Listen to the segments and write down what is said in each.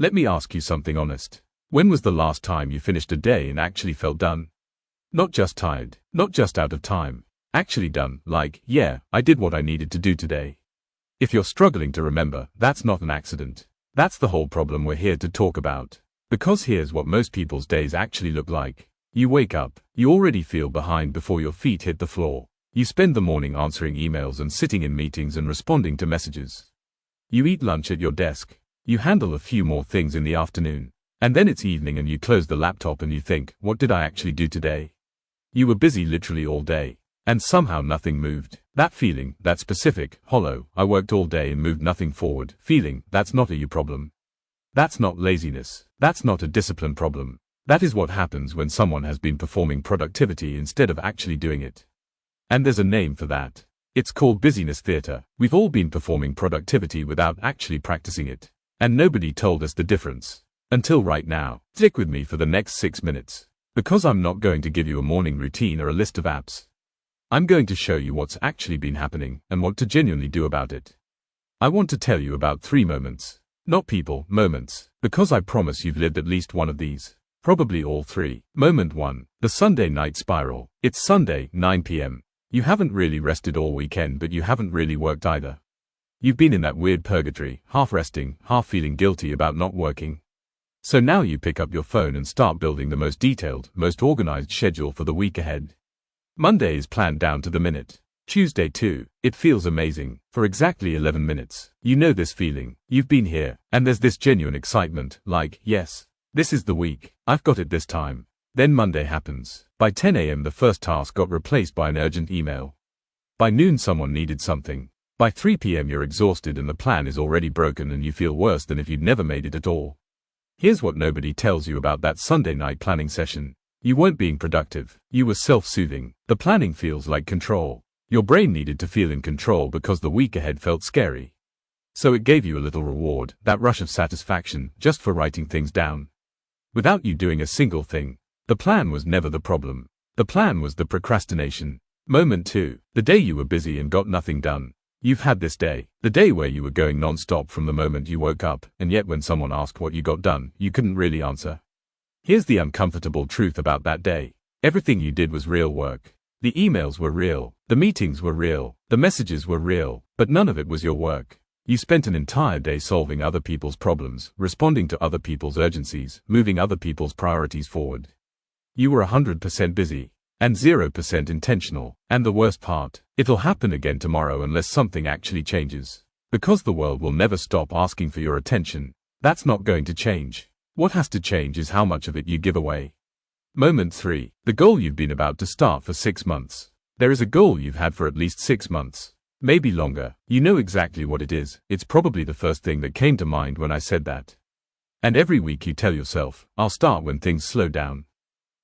Let me ask you something honest. When was the last time you finished a day and actually felt done? Not just tired, not just out of time. Actually done, like, yeah, I did what I needed to do today. If you're struggling to remember, that's not an accident. That's the whole problem we're here to talk about. Because here's what most people's days actually look like. You wake up, you already feel behind before your feet hit the floor. You spend the morning answering emails and sitting in meetings and responding to messages. You eat lunch at your desk. You handle a few more things in the afternoon. And then it's evening and you close the laptop and you think, what did I actually do today? You were busy literally all day. And somehow nothing moved. That feeling, that specific, hollow, I worked all day and moved nothing forward, feeling, that's not a you problem. That's not laziness. That's not a discipline problem. That is what happens when someone has been performing productivity instead of actually doing it. And there's a name for that. It's called busyness theater. We've all been performing productivity without actually practicing it. And nobody told us the difference. Until right now. Stick with me for the next 6 minutes. Because I'm not going to give you a morning routine or a list of apps. I'm going to show you what's actually been happening and what to genuinely do about it. I want to tell you about 3 moments. Not people, moments. Because I promise you've lived at least one of these. Probably all 3. Moment 1. The Sunday night spiral. It's Sunday, 9 p.m. You haven't really rested all weekend, but you haven't really worked either. You've been in that weird purgatory, half resting, half feeling guilty about not working. So now you pick up your phone and start building the most detailed, most organized schedule for the week ahead. Monday is planned down to the minute. Tuesday too. It feels amazing. For exactly 11 minutes. You know this feeling. You've been here. And there's this genuine excitement, like, yes, this is the week. I've got it this time. Then Monday happens. By 10 a.m. the first task got replaced by an urgent email. By noon someone needed something. By 3 p.m. you're exhausted and the plan is already broken and you feel worse than if you'd never made it at all. Here's what nobody tells you about that Sunday night planning session. You weren't being productive. You were self-soothing. The planning feels like control. Your brain needed to feel in control because the week ahead felt scary. So it gave you a little reward, that rush of satisfaction, just for writing things down. Without you doing a single thing. The plan was never the problem. The plan was the procrastination. Moment 2. The day you were busy and got nothing done. You've had this day. The day where you were going non-stop from the moment you woke up, and yet when someone asked what you got done, you couldn't really answer. Here's the uncomfortable truth about that day. Everything you did was real work. The emails were real. The meetings were real. The messages were real. But none of it was your work. You spent an entire day solving other people's problems, responding to other people's urgencies, moving other people's priorities forward. You were 100% busy. And 0% intentional. And the worst part, it'll happen again tomorrow unless something actually changes. Because the world will never stop asking for your attention. That's not going to change. What has to change is how much of it you give away. Moment 3. The goal you've been about to start for 6 months. There is a goal you've had for at least 6 months. Maybe longer. You know exactly what it is. It's probably the first thing that came to mind when I said that. And every week you tell yourself, I'll start when things slow down.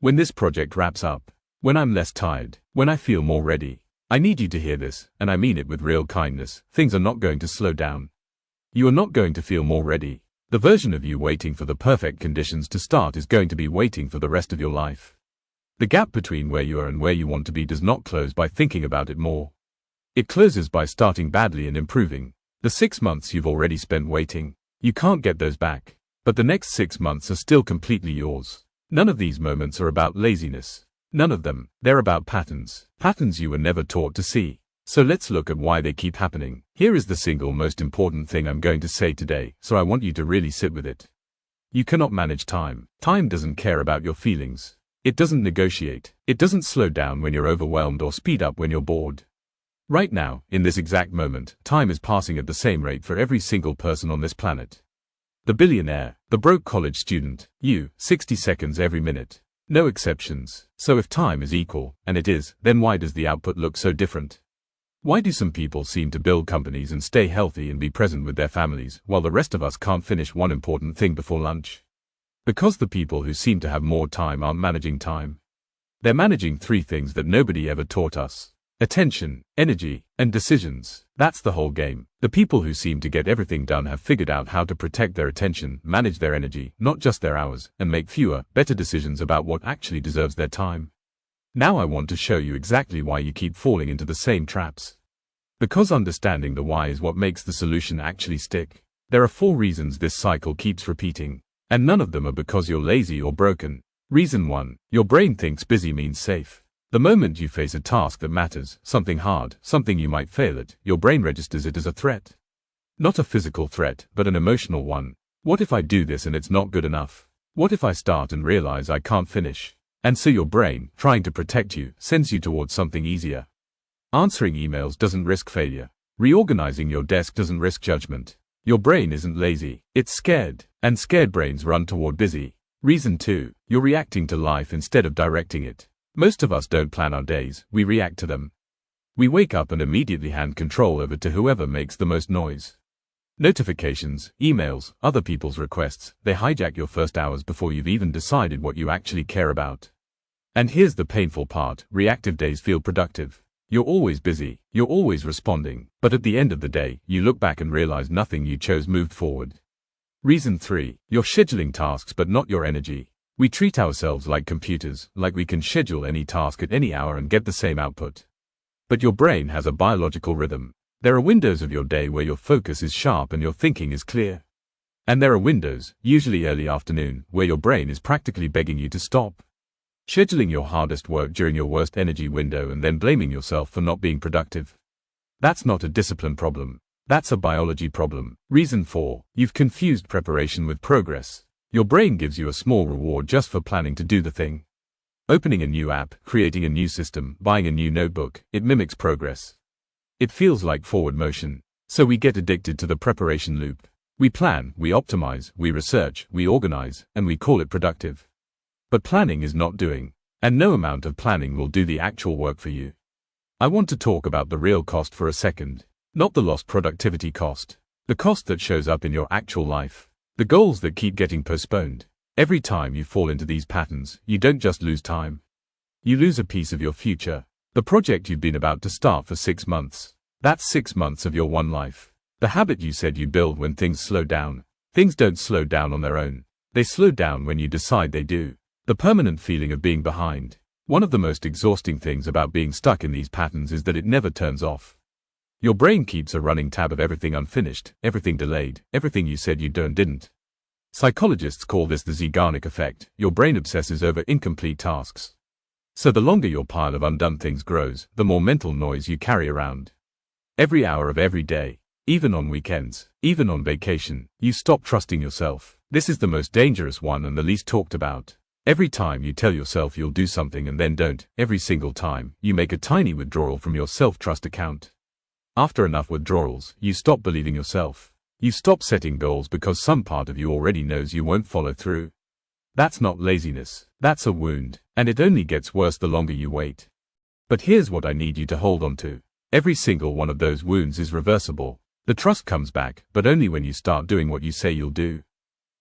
When this project wraps up. When I'm less tired. When I feel more ready. I need you to hear this, and I mean it with real kindness. Things are not going to slow down. You are not going to feel more ready. The version of you waiting for the perfect conditions to start is going to be waiting for the rest of your life. The gap between where you are and where you want to be does not close by thinking about it more. It closes by starting badly and improving. The 6 months you've already spent waiting, you can't get those back. But the next 6 months are still completely yours. None of these moments are about laziness. None of them. They're about patterns. Patterns you were never taught to see. So let's look at why they keep happening. Here is the single most important thing I'm going to say today, so I want you to really sit with it. You cannot manage time. Time doesn't care about your feelings. It doesn't negotiate. It doesn't slow down when you're overwhelmed or speed up when you're bored. Right now, in this exact moment, time is passing at the same rate for every single person on this planet. The billionaire, the broke college student, you, 60 seconds every minute. No exceptions. So if time is equal, and it is, then why does the output look so different? Why do some people seem to build companies and stay healthy and be present with their families, while the rest of us can't finish one important thing before lunch? Because the people who seem to have more time aren't managing time. They're managing 3 things that nobody ever taught us. Attention, energy, and decisions. That's the whole game. The people who seem to get everything done have figured out how to protect their attention, manage their energy, not just their hours, and make fewer, better decisions about what actually deserves their time. Now I want to show you exactly why you keep falling into the same traps. Because understanding the why is what makes the solution actually stick. There are 4 reasons this cycle keeps repeating, and none of them are because you're lazy or broken. Reason 1. Your brain thinks busy means safe. The moment you face a task that matters, something hard, something you might fail at, your brain registers it as a threat. Not a physical threat, but an emotional one. What if I do this and it's not good enough? What if I start and realize I can't finish? And so your brain, trying to protect you, sends you towards something easier. Answering emails doesn't risk failure. Reorganizing your desk doesn't risk judgment. Your brain isn't lazy, it's scared, and scared brains run toward busy. Reason 2. You're reacting to life instead of directing it. Most of us don't plan our days, we react to them. We wake up and immediately hand control over to whoever makes the most noise. Notifications, emails, other people's requests, they hijack your first hours before you've even decided what you actually care about. And here's the painful part, reactive days feel productive. You're always busy, you're always responding, but at the end of the day, you look back and realize nothing you chose moved forward. Reason 3. You're scheduling tasks but not your energy. We treat ourselves like computers, like we can schedule any task at any hour and get the same output. But your brain has a biological rhythm. There are windows of your day where your focus is sharp and your thinking is clear. And there are windows, usually early afternoon, where your brain is practically begging you to stop. Scheduling your hardest work during your worst energy window and then blaming yourself for not being productive. That's not a discipline problem. That's a biology problem. Reason 4. You've confused preparation with progress. Your brain gives you a small reward just for planning to do the thing. Opening a new app, creating a new system, buying a new notebook, it mimics progress. It feels like forward motion. So we get addicted to the preparation loop. We plan, we optimize, we research, we organize, and we call it productive. But planning is not doing. And no amount of planning will do the actual work for you. I want to talk about the real cost for a second. Not the lost productivity cost. The cost that shows up in your actual life. The goals that keep getting postponed. Every time you fall into these patterns, you don't just lose time. You lose a piece of your future. The project you've been about to start for 6 months. That's 6 months of your one life. The habit you said you'd build when things slow down. Things don't slow down on their own. They slow down when you decide they do. The permanent feeling of being behind. One of the most exhausting things about being stuck in these patterns is that it never turns off. Your brain keeps a running tab of everything unfinished, everything delayed, everything you said you'd do and didn't. Psychologists call this the Zeigarnik effect. Your brain obsesses over incomplete tasks. So the longer your pile of undone things grows, the more mental noise you carry around. Every hour of every day, even on weekends, even on vacation, you stop trusting yourself. This is the most dangerous one and the least talked about. Every time you tell yourself you'll do something and then don't, every single time, you make a tiny withdrawal from your self-trust account. After enough withdrawals, you stop believing yourself. You stop setting goals because some part of you already knows you won't follow through. That's not laziness, that's a wound, and it only gets worse the longer you wait. But here's what I need you to hold on to. Every single one of those wounds is reversible. The trust comes back, but only when you start doing what you say you'll do.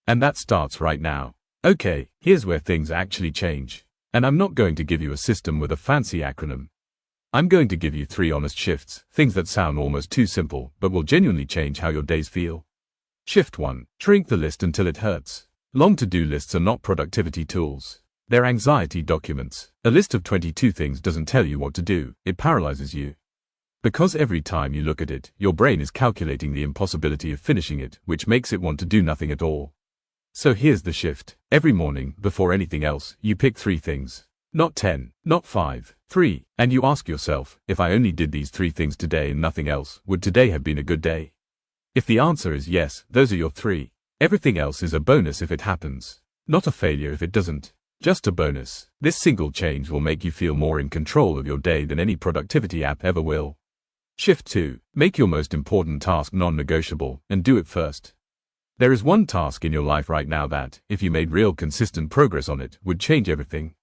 And that starts right now. Okay, here's where things actually change. And I'm not going to give you a system with a fancy acronym. I'm going to give you 3 honest shifts, things that sound almost too simple, but will genuinely change how your days feel. Shift 1. Shrink the list until it hurts. Long to-do lists are not productivity tools. They're anxiety documents. A list of 22 things doesn't tell you what to do, it paralyzes you. Because every time you look at it, your brain is calculating the impossibility of finishing it, which makes it want to do nothing at all. So here's the shift. Every morning, before anything else, you pick 3 things. Not 10, not 5, 3. And you ask yourself, if I only did these 3 things today and nothing else, would today have been a good day? If the answer is yes, those are your 3. Everything else is a bonus if it happens. Not a failure if it doesn't. Just a bonus. This single change will make you feel more in control of your day than any productivity app ever will. Shift 2. Make your most important task non-negotiable, and do it first. There is one task in your life right now that, if you made real consistent progress on it, would change everything.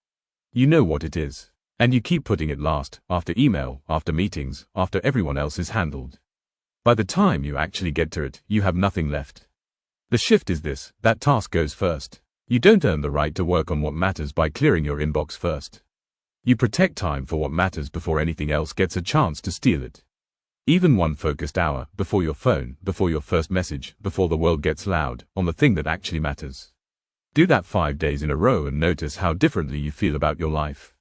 You know what it is. And you keep putting it last, after email, after meetings, after everyone else is handled. By the time you actually get to it, you have nothing left. The shift is this: that task goes first. You don't earn the right to work on what matters by clearing your inbox first. You protect time for what matters before anything else gets a chance to steal it. Even one focused hour, before your phone, before your first message, before the world gets loud, on the thing that actually matters. Do that 5 days in a row and notice how differently you feel about your life.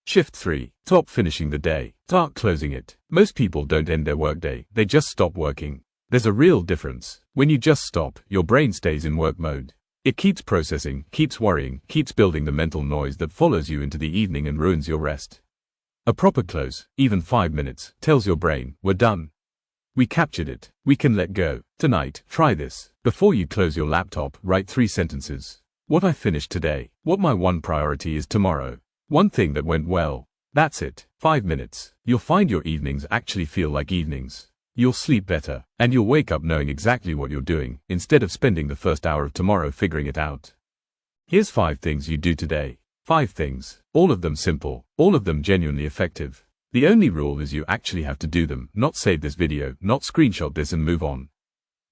Shift 3. Stop finishing the day. Start closing it. Most people don't end their workday, they just stop working. There's a real difference. When you just stop, your brain stays in work mode. It keeps processing, keeps worrying, keeps building the mental noise that follows you into the evening and ruins your rest. A proper close, even 5 minutes, tells your brain, we're done. We captured it. We can let go. Tonight, try this. Before you close your laptop, write 3 sentences. What I finished today. What my one priority is tomorrow. One thing that went well. That's it. 5 minutes. You'll find your evenings actually feel like evenings. You'll sleep better, and you'll wake up knowing exactly what you're doing, instead of spending the first hour of tomorrow figuring it out. Here's 5 things you do today. 5 things. All of them simple. All of them genuinely effective. The only rule is you actually have to do them, not save this video, not screenshot this and move on.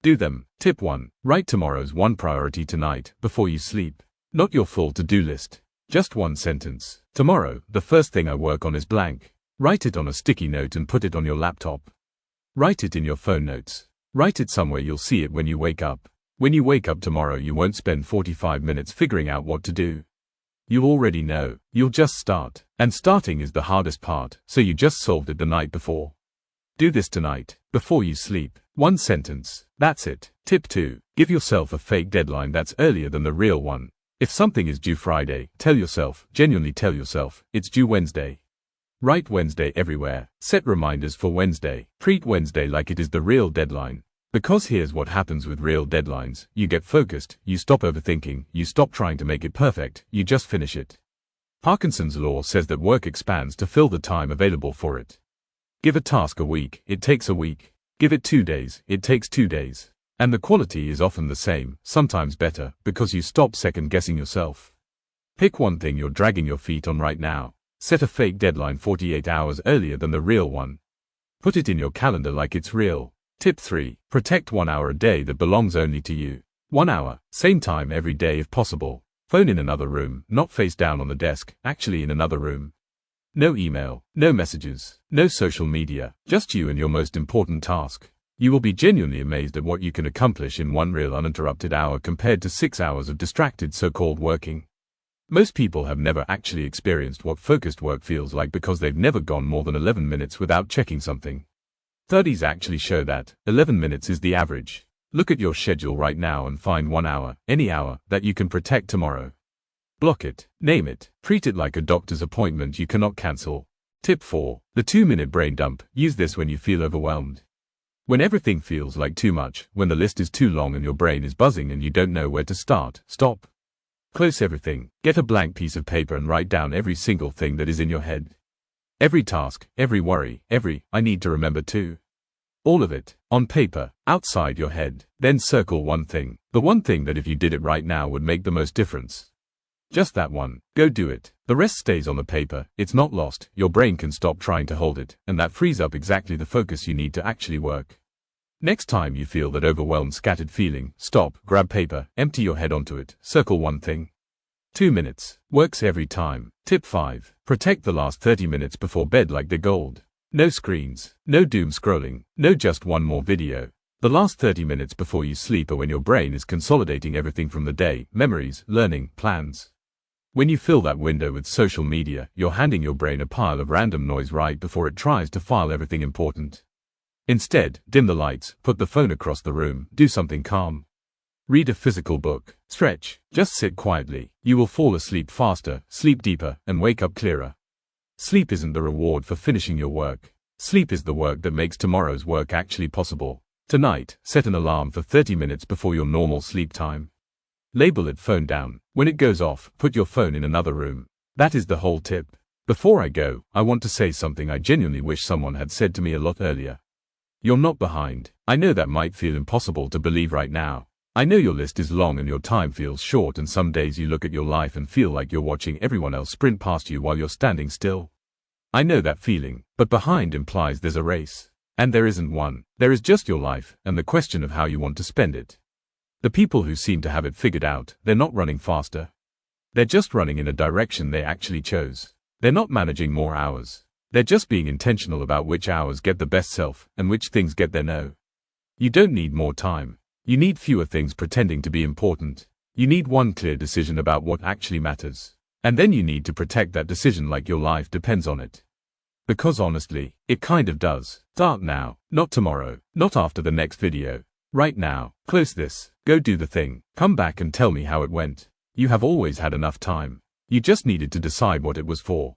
Do them. Tip 1. Write tomorrow's one priority tonight, before you sleep. Not your full to-do list. Just one sentence. Tomorrow, the first thing I work on is blank. Write it on a sticky note and put it on your laptop. Write it in your phone notes. Write it somewhere you'll see it when you wake up. When you wake up tomorrow, you won't spend 45 minutes figuring out what to do. You already know. You'll just start. And starting is the hardest part, so you just solved it the night before. Do this tonight, before you sleep. One sentence. That's it. Tip 2. Give yourself a fake deadline that's earlier than the real one. If something is due Friday, tell yourself, genuinely tell yourself, it's due Wednesday. Write Wednesday everywhere. Set reminders for Wednesday. Treat Wednesday like it is the real deadline. Because here's what happens with real deadlines. You get focused, you stop overthinking, you stop trying to make it perfect, you just finish it. Parkinson's law says that work expands to fill the time available for it. Give a task a week, it takes a week. Give it 2 days, it takes 2 days. And the quality is often the same, sometimes better, because you stop second-guessing yourself. Pick one thing you're dragging your feet on right now. Set a fake deadline 48 hours earlier than the real one. Put it in your calendar like it's real. Tip 3. Protect 1 hour a day that belongs only to you. 1 hour, same time every day if possible. Phone in another room, not face down on the desk, actually in another room. No email, no messages, no social media, just you and your most important task. You will be genuinely amazed at what you can accomplish in 1 real uninterrupted hour compared to 6 hours of distracted so-called working. Most people have never actually experienced what focused work feels like because they've never gone more than 11 minutes without checking something. Studies actually show that 11 minutes is the average. Look at your schedule right now and find 1 hour, any hour, that you can protect tomorrow. Block it, name it, treat it like a doctor's appointment you cannot cancel. Tip 4. The 2-minute brain dump. Use this when you feel overwhelmed. When everything feels like too much, when the list is too long and your brain is buzzing and you don't know where to start, stop. Close everything. Get a blank piece of paper and write down every single thing that is in your head. Every task, every worry, I need to remember to. All of it, on paper, outside your head. Then circle one thing. The one thing that if you did it right now would make the most difference. Just that one. Go do it. The rest stays on the paper. It's not lost. Your brain can stop trying to hold it, and that frees up exactly the focus you need to actually work. Next time you feel that overwhelmed, scattered feeling, stop, grab paper, empty your head onto it, circle one thing. 2 minutes. Works every time. Tip 5. Protect the last 30 minutes before bed like they're gold. No screens, no doom scrolling, no just one more video. The last 30 minutes before you sleep are when your brain is consolidating everything from the day, memories, learning, plans. When you fill that window with social media, you're handing your brain a pile of random noise right before it tries to file everything important. Instead, dim the lights, put the phone across the room, do something calm. Read a physical book, stretch, just sit quietly. You will fall asleep faster, sleep deeper, and wake up clearer. Sleep isn't the reward for finishing your work. Sleep is the work that makes tomorrow's work actually possible. Tonight, set an alarm for 30 minutes before your normal sleep time. Label it phone down. When it goes off, put your phone in another room. That is the whole tip. Before I go, I want to say something I genuinely wish someone had said to me a lot earlier. You're not behind. I know that might feel impossible to believe right now. I know your list is long and your time feels short, and some days you look at your life and feel like you're watching everyone else sprint past you while you're standing still. I know that feeling, but behind implies there's a race. And there isn't one. There is just your life, and the question of how you want to spend it. The people who seem to have it figured out, they're not running faster. They're just running in a direction they actually chose. They're not managing more hours. They're just being intentional about which hours get the best self, and which things get their no. You don't need more time. You need fewer things pretending to be important. You need one clear decision about what actually matters. And then you need to protect that decision like your life depends on it. Because honestly, it kind of does. Start now, not tomorrow, not after the next video. Right now, close this, go do the thing, come back and tell me how it went. You have always had enough time. You just needed to decide what it was for.